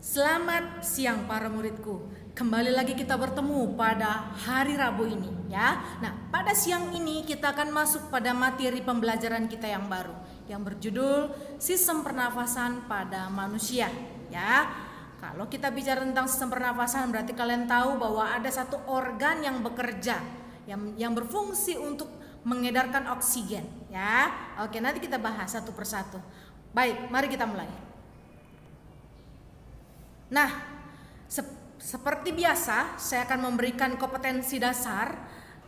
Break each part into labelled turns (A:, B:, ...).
A: Selamat siang para muridku. Kembali lagi kita bertemu pada hari Rabu ini ya. Nah, pada siang ini kita akan masuk pada materi pembelajaran kita yang baru yang berjudul Sistem Pernafasan pada Manusia ya. Kalau kita bicara tentang sistem pernafasan berarti kalian tahu bahwa ada satu organ yang bekerja yang berfungsi untuk mengedarkan oksigen ya. Oke, nanti kita bahas satu persatu. Baik, mari kita mulai. Nah, seperti biasa, saya akan memberikan kompetensi dasar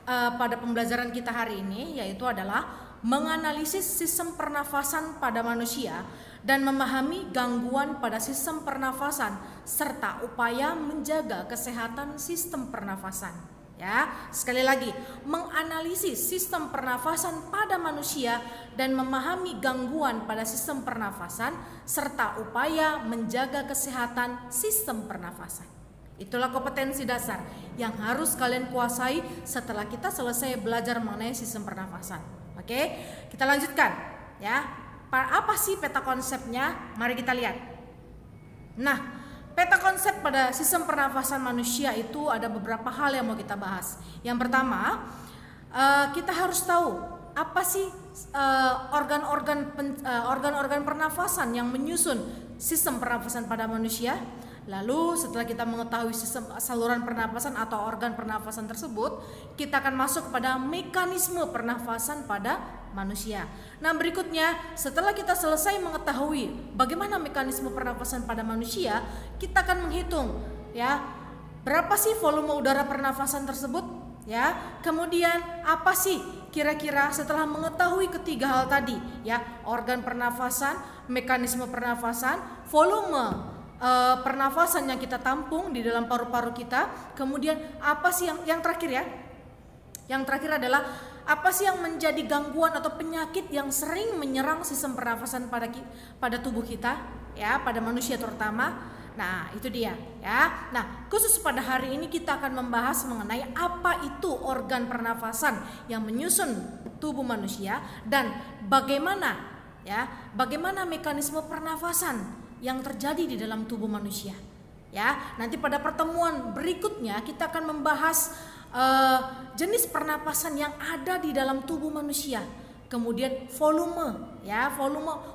A: pada pembelajaran kita hari ini, yaitu adalah menganalisis sistem pernafasan pada manusia dan memahami gangguan pada sistem pernafasan serta upaya menjaga kesehatan sistem pernafasan. Ya, sekali lagi, menganalisis sistem pernafasan pada manusia dan memahami gangguan pada sistem pernafasan serta upaya menjaga kesehatan sistem pernafasan. Itulah kompetensi dasar yang harus kalian kuasai setelah kita selesai belajar mengenai sistem pernafasan. Oke, kita lanjutkan ya. Apa sih peta konsepnya? Mari kita lihat. Nah, peta konsep pada sistem pernafasan manusia itu ada beberapa hal yang mau kita bahas. Yang pertama, kita harus tahu apa sih organ-organ pernafasan yang menyusun sistem pernafasan pada manusia. Lalu setelah kita mengetahui sistem saluran pernafasan atau organ pernafasan tersebut, kita akan masuk kepada mekanisme pernafasan pada manusia. Nah, berikutnya setelah kita selesai mengetahui bagaimana mekanisme pernafasan pada manusia, kita akan menghitung ya, berapa sih volume udara pernafasan tersebut ya. Kemudian apa sih kira-kira setelah mengetahui ketiga hal tadi ya, organ pernafasan, mekanisme pernafasan, volume pernafasan yang kita tampung di dalam paru-paru kita, kemudian apa sih yang terakhir ya? Yang terakhir adalah apa sih yang menjadi gangguan atau penyakit yang sering menyerang sistem pernafasan pada tubuh kita ya, pada manusia terutama. Nah, itu dia ya. Nah, khusus pada hari ini kita akan membahas mengenai apa itu organ pernafasan yang menyusun tubuh manusia dan bagaimana mekanisme pernafasan yang terjadi di dalam tubuh manusia ya. Nanti pada pertemuan berikutnya kita akan membahas jenis pernapasan yang ada di dalam tubuh manusia, kemudian volume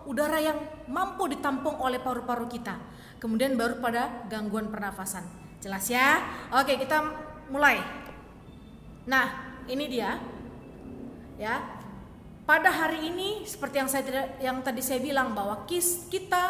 A: udara yang mampu ditampung oleh paru-paru kita, kemudian baru pada gangguan pernafasan. Jelas ya? Oke, kita mulai. Nah, ini dia ya. Pada hari ini seperti yang tadi saya bilang bahwa kita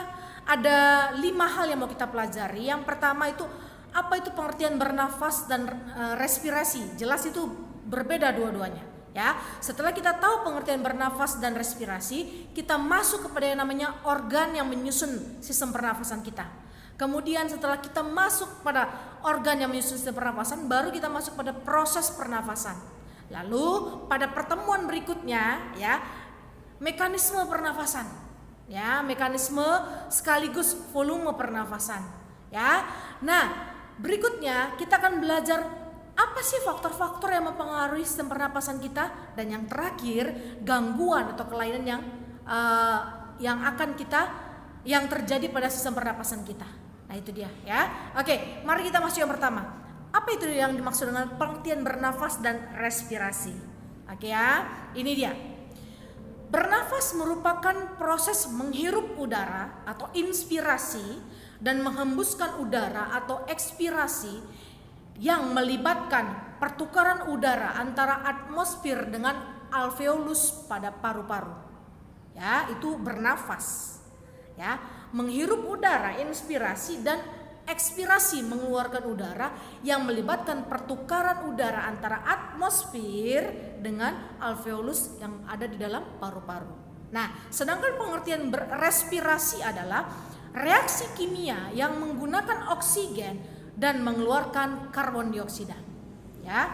A: ada 5 hal yang mau kita pelajari. Yang pertama itu apa itu pengertian bernafas dan respirasi. Jelas itu berbeda dua-duanya ya. Setelah kita tahu pengertian bernafas dan respirasi, kita masuk kepada yang namanya organ yang menyusun sistem pernafasan kita. Kemudian setelah kita masuk pada organ yang menyusun sistem pernafasan, baru kita masuk pada proses pernafasan. Lalu pada pertemuan berikutnya ya, mekanisme pernafasan ya, mekanisme sekaligus volume pernafasan ya. Nah, berikutnya kita akan belajar apa sih faktor-faktor yang mempengaruhi sistem pernapasan kita, dan yang terakhir gangguan atau kelainan yang terjadi pada sistem pernapasan kita. Nah, itu dia ya. Oke, mari kita masuk yang pertama. Apa itu yang dimaksud dengan pengertian bernafas dan respirasi? Oke ya, ini dia. Bernafas merupakan proses menghirup udara atau inspirasi dan menghembuskan udara atau ekspirasi yang melibatkan pertukaran udara antara atmosfer dengan alveolus pada paru-paru. Ya, itu bernafas. Ya, menghirup udara inspirasi dan ekspirasi mengeluarkan udara yang melibatkan pertukaran udara antara atmosfer dengan alveolus yang ada di dalam paru-paru. Nah, sedangkan pengertian respirasi adalah reaksi kimia yang menggunakan oksigen dan mengeluarkan karbon dioksida. Ya.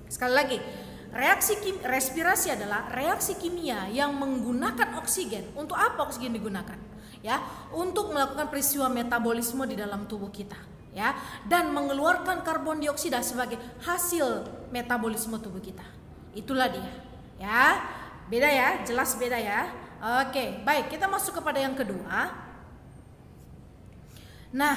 A: Sekali lagi, respirasi adalah reaksi kimia yang menggunakan oksigen. Untuk apa oksigen digunakan? Ya, untuk melakukan peristiwa metabolisme di dalam tubuh kita, ya, dan mengeluarkan karbon dioksida sebagai hasil metabolisme tubuh kita. Itulah dia, ya. Beda ya, jelas beda ya. Oke, baik, kita masuk kepada yang kedua. Nah,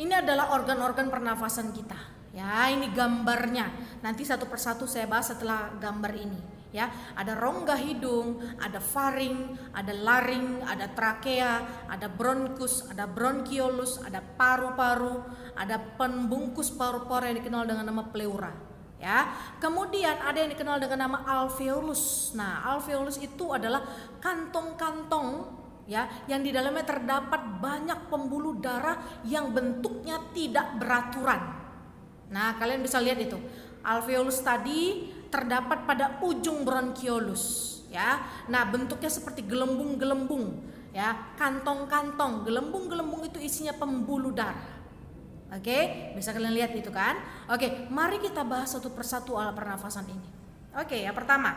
A: ini adalah organ-organ pernafasan kita. Ya, ini gambarnya. Nanti satu persatu saya bahas setelah gambar ini. Ya, ada rongga hidung, ada faring, ada laring, ada trakea, ada bronkus, ada bronkiolus, ada paru-paru, ada pembungkus paru-paru yang dikenal dengan nama pleura. Ya, kemudian ada yang dikenal dengan nama alveolus. Nah, alveolus itu adalah kantong-kantong ya yang di dalamnya terdapat banyak pembuluh darah yang bentuknya tidak beraturan. Nah, kalian bisa lihat itu. Alveolus tadi terdapat pada ujung bronkiolus ya. Nah, bentuknya seperti gelembung-gelembung ya, kantong-kantong. Gelembung-gelembung itu isinya pembuluh darah. Oke, bisa kalian lihat itu kan? Oke, mari kita bahas satu persatu alat pernafasan ini. Oke, yang pertama,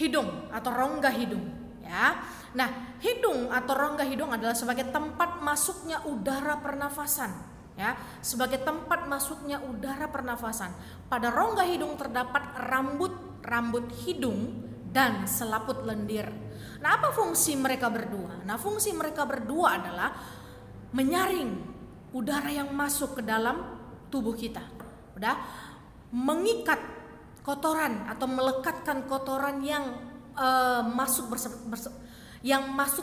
A: hidung atau rongga hidung ya. Nah, hidung atau rongga hidung adalah sebagai tempat masuknya udara pernafasan ya, sebagai tempat masuknya udara pernafasan. Pada rongga hidung terdapat rambut hidung dan selaput lendir. Nah, apa fungsi mereka berdua? Nah, fungsi mereka berdua adalah menyaring udara yang masuk ke dalam tubuh kita. Udah, mengikat kotoran atau melekatkan kotoran yang masuk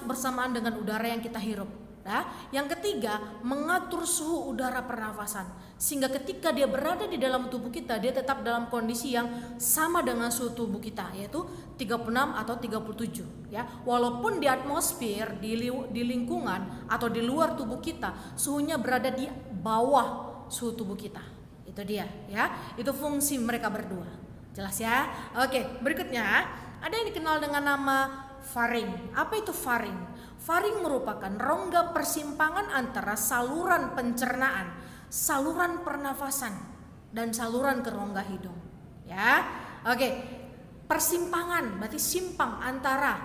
A: bersamaan dengan udara yang kita hirup. Nah, yang ketiga, mengatur suhu udara pernafasan sehingga ketika dia berada di dalam tubuh kita, dia tetap dalam kondisi yang sama dengan suhu tubuh kita, yaitu 36 atau 37 ya. Walaupun di atmosfer, di lingkungan atau di luar tubuh kita, suhunya berada di bawah suhu tubuh kita. Itu dia ya. Itu fungsi mereka berdua. Jelas ya? Oke, berikutnya ada yang dikenal dengan nama faring. Apa itu faring? Faring merupakan rongga persimpangan antara saluran pencernaan, saluran pernafasan, dan saluran ke rongga hidung. Ya, oke. Persimpangan berarti simpang antara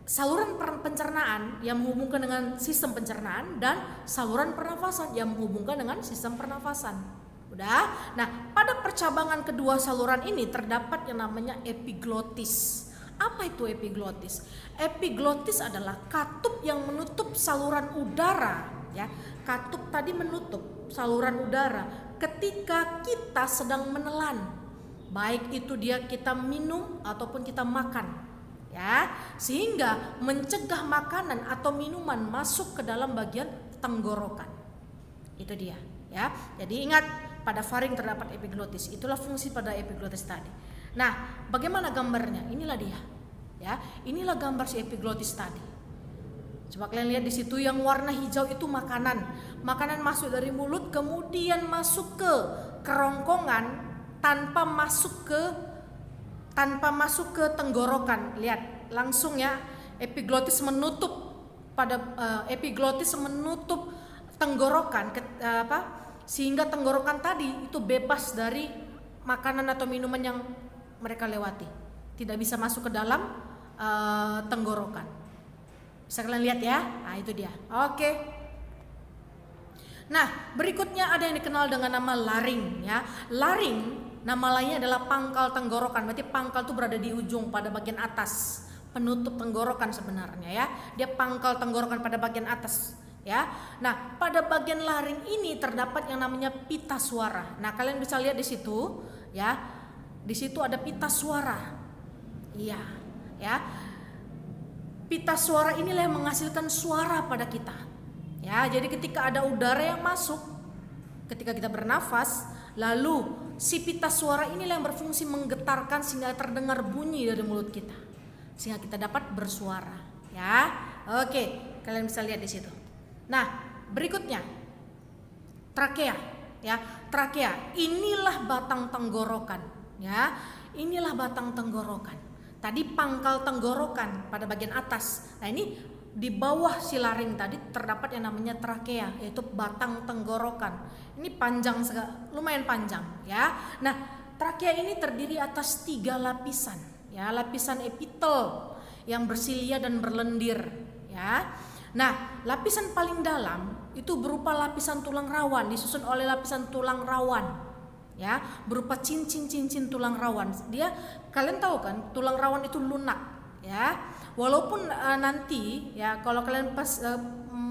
A: saluran pencernaan yang menghubungkan dengan sistem pencernaan dan saluran pernafasan yang menghubungkan dengan sistem pernafasan. Udah? Nah, pada percabangan kedua saluran ini terdapat yang namanya epiglotis. Apa itu epiglotis? Epiglotis adalah katup yang menutup saluran udara ya. Katup tadi menutup saluran udara ketika kita sedang menelan. Baik itu kita minum ataupun kita makan. Ya, sehingga mencegah makanan atau minuman masuk ke dalam bagian tenggorokan. Itu dia ya. Jadi ingat, pada faring terdapat epiglotis. Itulah fungsi pada epiglotis tadi. Nah, bagaimana gambarnya? Inilah dia. Ya, inilah gambar si epiglotis tadi. Coba kalian lihat di situ yang warna hijau itu makanan. Makanan masuk dari mulut kemudian masuk ke kerongkongan tanpa masuk ke tenggorokan. Lihat, langsung ya epiglotis menutup tenggorokan sehingga tenggorokan tadi itu bebas dari makanan atau minuman yang mereka lewati, tidak bisa masuk ke dalam tenggorokan. Bisa kalian lihat ya. Nah, itu dia. Oke. Nah, berikutnya ada yang dikenal dengan nama laring ya. Laring nama lainnya adalah pangkal tenggorokan. Berarti pangkal itu berada di ujung pada bagian atas, penutup tenggorokan sebenarnya ya. Dia pangkal tenggorokan pada bagian atas ya. Nah, pada bagian laring ini terdapat yang namanya pita suara. Nah, kalian bisa lihat di situ ya. Di situ ada pita suara. Iya, ya. Pita suara inilah yang menghasilkan suara pada kita. Ya, jadi ketika ada udara yang masuk, ketika kita bernafas, lalu si pita suara inilah yang berfungsi menggetarkan sehingga terdengar bunyi dari mulut kita, sehingga kita dapat bersuara. Ya, oke, kalian bisa lihat di situ. Nah, berikutnya trakea. Ya, trakea. Inilah batang tenggorokan. Ya, inilah batang tenggorokan. Tadi pangkal tenggorokan pada bagian atas. Nah, ini di bawah si laring tadi terdapat yang namanya trakea, yaitu batang tenggorokan. Ini panjang, lumayan panjang ya. Nah, trakea ini terdiri atas 3 lapisan ya. Lapisan epitel yang bersilia dan berlendir ya. Nah, lapisan paling dalam itu berupa lapisan tulang rawan, disusun oleh lapisan tulang rawan ya, berupa cincin-cincin tulang rawan. Kalian tahu kan, tulang rawan itu lunak ya. Walaupun nanti ya kalau kalian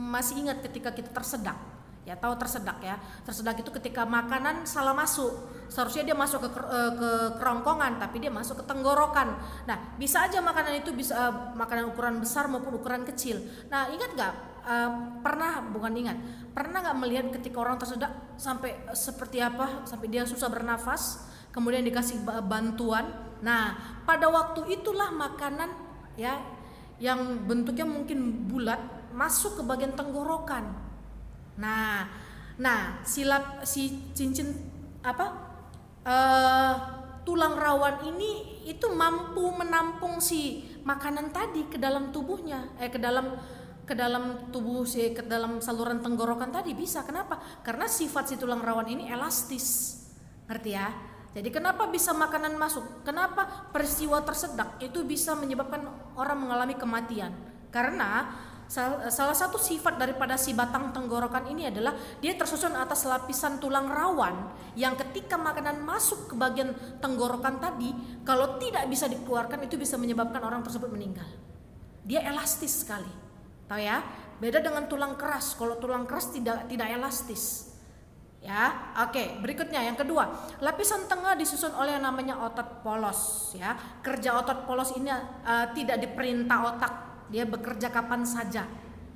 A: masih ingat ketika kita tersedak, ya tahu tersedak ya. Tersedak itu ketika makanan salah masuk. Seharusnya dia masuk ke kerongkongan, tapi dia masuk ke tenggorokan. Nah, bisa aja makanan itu bisa makanan ukuran besar maupun ukuran kecil. Nah, ingat nggak? Pernah nggak melihat ketika orang tersedak sampai seperti apa? Sampai dia susah bernafas, kemudian dikasih bantuan. Nah, pada waktu itulah makanan ya yang bentuknya mungkin bulat masuk ke bagian tenggorokan. Nah, si cincin tulang rawan ini itu mampu menampung si makanan tadi ke dalam tubuhnya, ke dalam tubuh ke dalam saluran tenggorokan tadi bisa. Kenapa? Karena sifat si tulang rawan ini elastis. Ngerti ya? Jadi kenapa bisa makanan masuk? Kenapa peristiwa tersedak itu bisa menyebabkan orang mengalami kematian? Karena salah satu sifat daripada si batang tenggorokan ini adalah dia tersusun atas lapisan tulang rawan yang ketika makanan masuk ke bagian tenggorokan tadi, kalau tidak bisa dikeluarkan itu bisa menyebabkan orang tersebut meninggal. Dia elastis sekali. Tahu ya? Beda dengan tulang keras. Kalau tulang keras tidak elastis. Ya, oke. Berikutnya yang kedua, lapisan tengah disusun oleh yang namanya otot polos. Ya, kerja otot polos ini tidak diperintah otak. Dia bekerja kapan saja,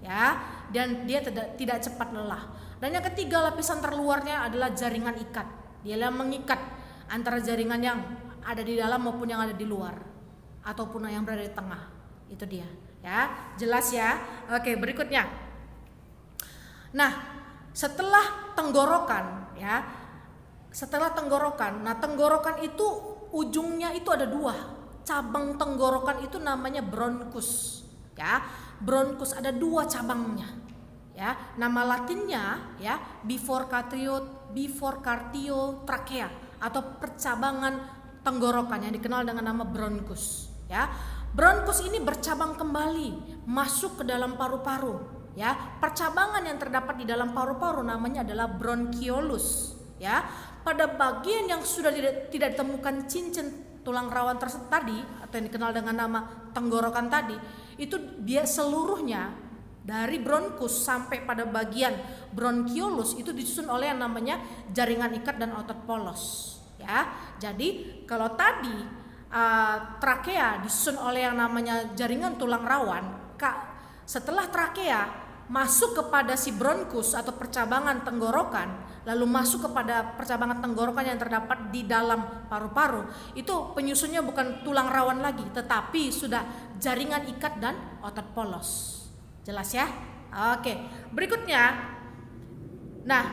A: ya, dan dia tidak cepat lelah. Dan yang ketiga, lapisan terluarnya adalah jaringan ikat. Dia mengikat antara jaringan yang ada di dalam maupun yang ada di luar, ataupun yang berada di tengah. Itu dia, ya, jelas ya. Oke, berikutnya. Nah, setelah tenggorokan, ya, nah tenggorokan itu ujungnya itu ada dua. Cabang tenggorokan itu namanya bronkus. Ya, bronkus ada dua cabangnya. Ya, nama latinnya ya biforcartio trachea atau percabangan tenggorokan yang dikenal dengan nama bronkus. Ya, bronkus ini bercabang kembali masuk ke dalam paru-paru. Ya, percabangan yang terdapat di dalam paru-paru namanya adalah bronchiolus. Ya, pada bagian yang sudah tidak ditemukan cincin tulang rawan tersebut tadi atau yang dikenal dengan nama tenggorokan tadi, itu dia seluruhnya dari bronkus sampai pada bagian bronchiolus itu disusun oleh yang namanya jaringan ikat dan otot polos. Ya, jadi kalau tadi trakea disusun oleh yang namanya jaringan tulang rawan, setelah trakea masuk kepada si bronkus atau percabangan tenggorokan, lalu masuk kepada percabangan tenggorokan yang terdapat di dalam paru-paru, itu penyusunnya bukan tulang rawan lagi, tetapi sudah jaringan ikat dan otot polos. Jelas ya? Oke, berikutnya. Nah,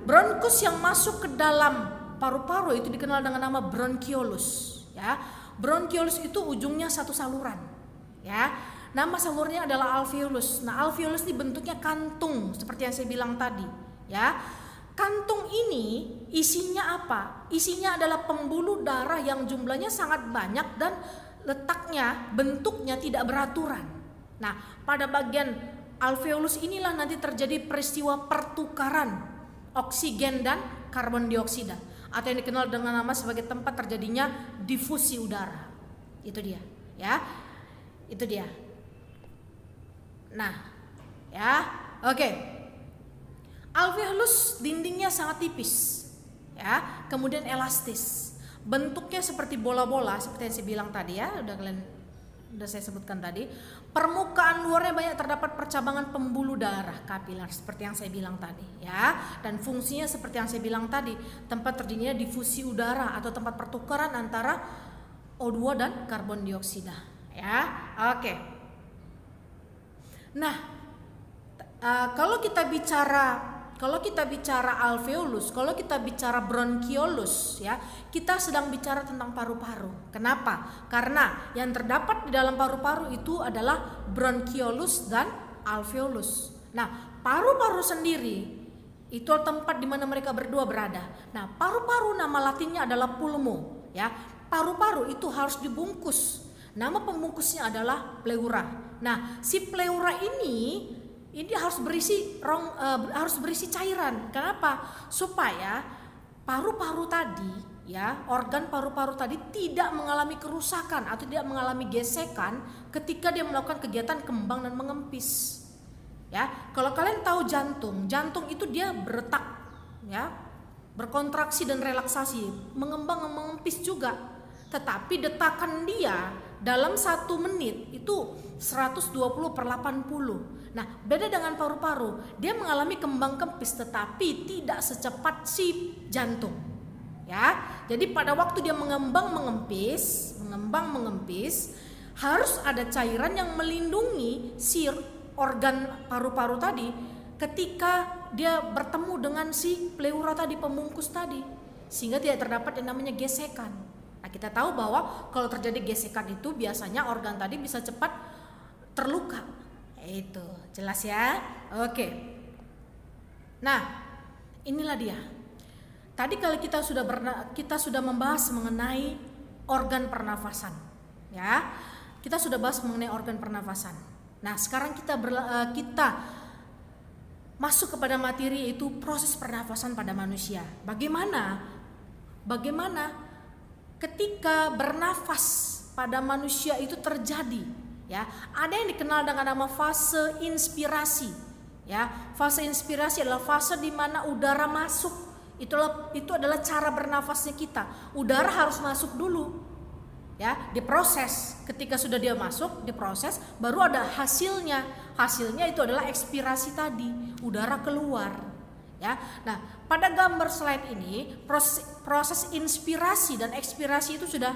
A: bronkus yang masuk ke dalam paru-paru itu dikenal dengan nama bronchiolus. Ya, bronchiolus itu ujungnya satu saluran. Ya. Nama salurnya adalah alveolus. Nah, alveolus ini bentuknya kantung seperti yang saya bilang tadi, ya. Kantung ini isinya apa? Isinya adalah pembuluh darah yang jumlahnya sangat banyak dan letaknya, bentuknya tidak beraturan. Nah, pada bagian alveolus inilah nanti terjadi peristiwa pertukaran oksigen dan karbon dioksida atau yang dikenal dengan nama sebagai tempat terjadinya difusi udara. Itu dia, ya. Itu dia. Nah, ya, oke. Alveolus dindingnya sangat tipis, ya, kemudian elastis. Bentuknya seperti bola-bola, seperti yang saya bilang tadi ya, udah saya sebutkan tadi. Permukaan luarnya banyak terdapat percabangan pembuluh darah kapiler seperti yang saya bilang tadi, ya. Dan fungsinya seperti yang saya bilang tadi, tempat terjadinya difusi udara atau tempat pertukaran antara O2 dan karbon dioksida, ya. Oke. Nah, kalau kita bicara alveolus, kalau kita bicara bronchiolus, ya, kita sedang bicara tentang paru-paru. Kenapa? Karena yang terdapat di dalam paru-paru itu adalah bronchiolus dan alveolus. Nah, paru-paru sendiri itu tempat di mana mereka berdua berada. Nah, paru-paru nama latinnya adalah pulmo, ya. Paru-paru itu harus dibungkus. Nama pembungkusnya adalah pleura. Nah, si pleura ini harus berisi cairan. Kenapa? Supaya paru-paru tadi, ya, organ paru-paru tadi tidak mengalami kerusakan atau tidak mengalami gesekan ketika dia melakukan kegiatan kembang dan mengempis. Ya, kalau kalian tahu jantung, jantung itu dia berdetak, ya, berkontraksi dan relaksasi, mengembang mengempis juga. Tetapi detakan dia dalam 1 menit itu 120/80. Nah, beda dengan paru-paru, dia mengalami kembang kempis tetapi tidak secepat si jantung. Ya, jadi pada waktu dia mengembang mengempis, harus ada cairan yang melindungi si organ paru-paru tadi ketika dia bertemu dengan si pleura tadi, pembungkus tadi, sehingga tidak terdapat yang namanya gesekan. Nah, kita tahu bahwa kalau terjadi gesekan itu biasanya organ tadi bisa cepat terluka. Itu jelas ya. Oke. Nah, inilah dia. Tadi kalau kita sudah membahas mengenai organ pernafasan, ya. Kita sudah bahas mengenai organ pernafasan. Nah, sekarang kita masuk kepada materi, yaitu proses pernafasan pada manusia. Bagaimana ketika bernafas pada manusia itu terjadi, ya. Ada yang dikenal dengan nama fase inspirasi, ya. Fase inspirasi adalah fase di mana udara masuk. Itu adalah cara bernafasnya kita. Udara harus masuk dulu, ya, diproses. Ketika sudah dia masuk, diproses, baru ada hasilnya. Hasilnya itu adalah ekspirasi tadi, udara keluar, ya. Nah, pada gambar slide ini proses inspirasi dan ekspirasi itu sudah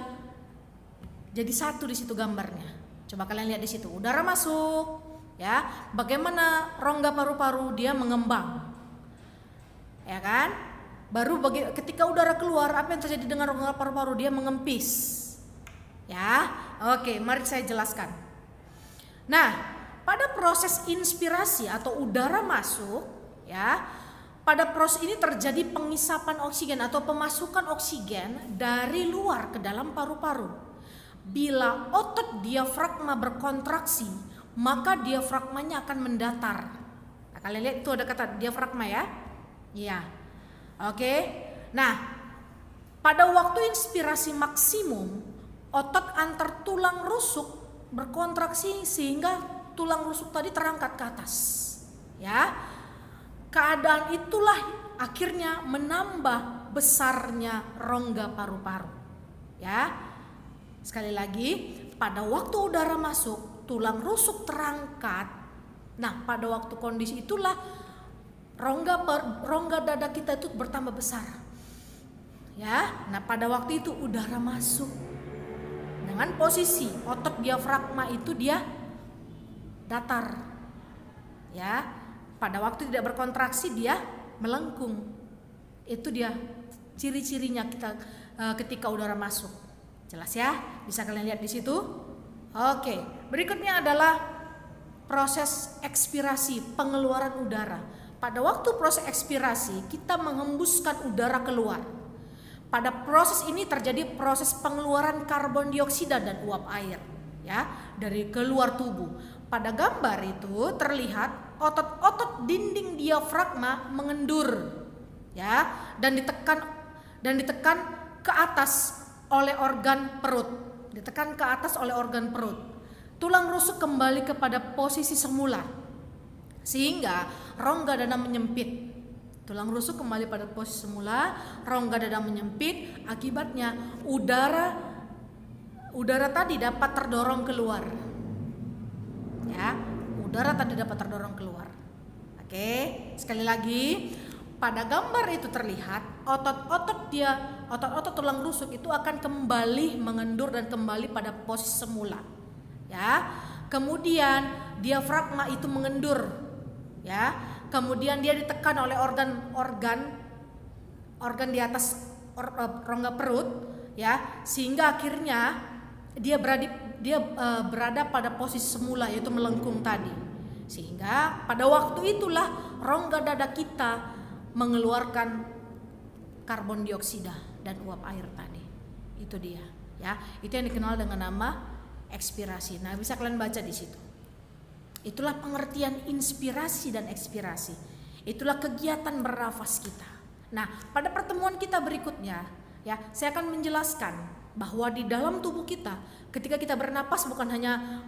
A: jadi satu di situ gambarnya. Coba kalian lihat di situ, udara masuk, ya. Bagaimana rongga paru-paru dia mengembang, ya kan? Baru ketika udara keluar, apa yang terjadi dengan rongga paru-paru? Dia mengempis. Ya, oke, mari saya jelaskan. Nah, pada proses inspirasi atau udara masuk, ya, pada proses ini terjadi pengisapan oksigen atau pemasukan oksigen dari luar ke dalam paru-paru. Bila otot diafragma berkontraksi, maka diafragmanya akan mendatar. Nah, kalian lihat itu ada kata diafragma, ya? Iya. Oke. Nah, pada waktu inspirasi maksimum, otot antar tulang rusuk berkontraksi sehingga tulang rusuk tadi terangkat ke atas, ya. Keadaan itulah akhirnya menambah besarnya rongga paru-paru, ya. Sekali lagi, pada waktu udara masuk, tulang rusuk terangkat. Nah, pada waktu kondisi itulah rongga dada kita itu bertambah besar, ya. Nah, pada waktu itu udara masuk dengan posisi otot diafragma itu dia datar, ya. Pada waktu tidak berkontraksi dia melengkung. Itu dia ciri-cirinya ketika udara masuk. Jelas ya? Bisa kalian lihat di situ? Oke, berikutnya adalah proses ekspirasi, pengeluaran udara. Pada waktu proses ekspirasi, kita menghembuskan udara keluar. Pada proses ini terjadi proses pengeluaran karbon dioksida dan uap air, ya, dari keluar tubuh. Pada gambar itu terlihat otot-otot dinding diafragma mengendur, ya, dan ditekan ke atas oleh organ perut. Ditekan ke atas oleh organ perut. Tulang rusuk kembali kepada posisi semula, sehingga rongga dada menyempit. Tulang rusuk kembali pada posisi semula, rongga dada menyempit. Akibatnya udara tadi dapat terdorong keluar, ya. Udara tadi dapat terdorong keluar. Oke, sekali lagi, pada gambar itu terlihat otot-otot tulang rusuk itu akan kembali mengendur dan kembali pada posisi semula, ya. Kemudian diafragma itu mengendur, ya. Kemudian dia ditekan oleh organ di atas rongga perut, ya, sehingga akhirnya dia berada pada posisi semula, yaitu melengkung tadi. Sehingga pada waktu itulah rongga dada kita mengeluarkan karbon dioksida dan uap air tadi. Itu dia, ya. Itu yang dikenal dengan nama ekspirasi. Nah, bisa kalian baca di situ. Itulah pengertian inspirasi dan ekspirasi. Itulah kegiatan bernafas kita. Nah, pada pertemuan kita berikutnya, ya, saya akan menjelaskan bahwa di dalam tubuh kita, ketika kita bernapas bukan hanya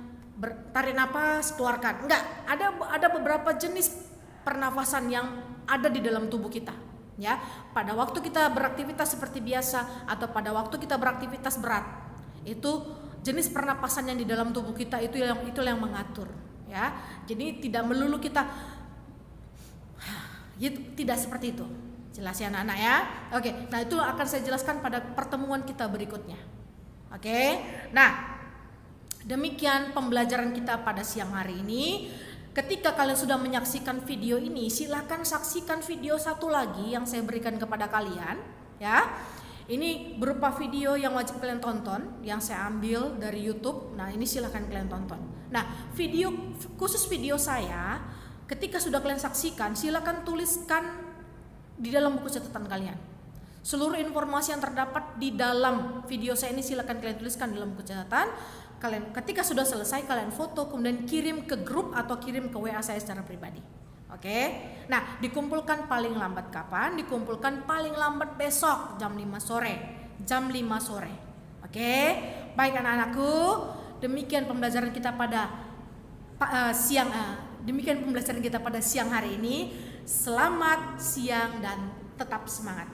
A: tarik napas, keluarkan. Enggak, ada beberapa jenis pernafasan yang ada di dalam tubuh kita. Ya, pada waktu kita beraktivitas seperti biasa atau pada waktu kita beraktivitas berat, itu jenis pernapasan yang di dalam tubuh kita itu yang mengatur. Ya, jadi tidak melulu kita tidak seperti itu. Jelas ya anak-anak ya. Oke, nah itu akan saya jelaskan pada pertemuan kita berikutnya. Oke, nah demikian pembelajaran kita pada siang hari ini. Ketika kalian sudah menyaksikan video ini, silakan saksikan video satu lagi yang saya berikan kepada kalian ya. Ini berupa video yang wajib kalian tonton, yang saya ambil dari YouTube. Nah, ini silakan kalian tonton. Nah, khusus video saya, ketika sudah kalian saksikan, silakan tuliskan di dalam buku catatan kalian. Seluruh informasi yang terdapat di dalam video saya ini silakan kalian tuliskan di dalam buku catatan. Kalian ketika sudah selesai kalian foto kemudian kirim ke grup atau kirim ke WA saya secara pribadi. Oke. Nah, dikumpulkan paling lambat kapan? Dikumpulkan paling lambat besok jam 5 sore. Jam 5 sore. Oke. Baik anak-anakku, demikian pembelajaran kita pada demikian pembelajaran kita pada siang hari ini. Selamat siang dan tetap semangat.